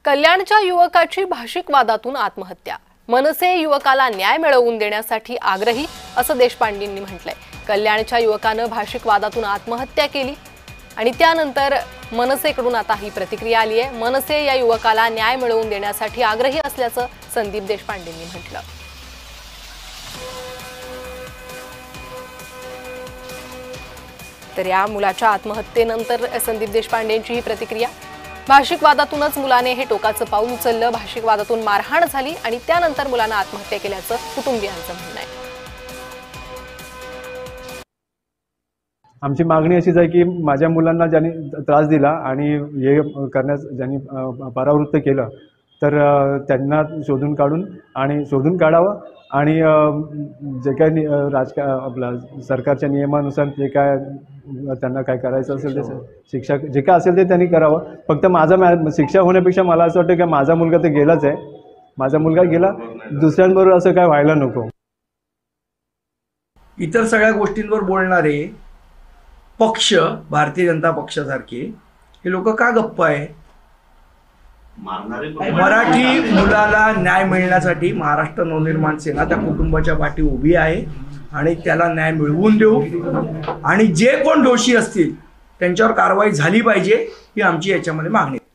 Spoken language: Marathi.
कल्याणच्या युवकाची भाषिक वादातून आत्महत्या। मनसे युवकाला न्याय मिळवून देण्यासाठी आग्रही असं देशपांडेंनी म्हटलंय। कल्याणच्या युवकानं भाषिक वादातून आत्महत्या केली आणि त्यानंतर मनसेकडून आता ही प्रतिक्रिया आली आहे। मनसे या युवकाला न्याय मिळवून देण्यासाठी आग्रही असल्याचं संदीप देशपांडेंनी म्हटलं। तर या मुलाच्या आत्महत्येनंतर संदीप देशपांडेंची ही प्रतिक्रिया। भाषिक वादातूनच मुलाने हे टोकाचं पाऊल उचललं। भाषिक वादातून मारहाण झाली आणि त्यानंतर मुलाने आत्महत्या केल्याचं कुटुंबियांचं म्हणणं आहे। आमची मागणी अशीच आहे की माझ्या मुलांना ज्यांनी त्रास दिला आणि हे करण्यास ज्यांनी परावृत्त केलं तर त्यांना शोधून काढावं आणि जे काही आपला सरकारच्या नियमानुसार जे काय त्यांना काय करायचं असेल ते शिक्षा जे काय असेल ते त्यांनी करावं। फक्त माझा शिक्षा होण्यापेक्षा मला असं वाटतं की माझा मुलगा तर गेलाच आहे, माझा मुलगा गेला, दुसऱ्यांबरोबर असं काय व्हायला नको। इतर सगळ्या गोष्टींवर बोलणारे पक्ष, भारतीय जनता पक्षासारखे, हे लोक का गप्प आहे? मराठी मुलाला न्याय मिळण्यासाठी महाराष्ट्र नवनिर्माण सेना त्या कुटुंबाच्या पाठी उभी आहे आणि त्याला न्याय मिळवून देऊ आणि जे कोण दोषी असतील त्यांच्यावर कारवाई झाली पाहिजे ही आमची याच्यामध्ये मागणी आहे।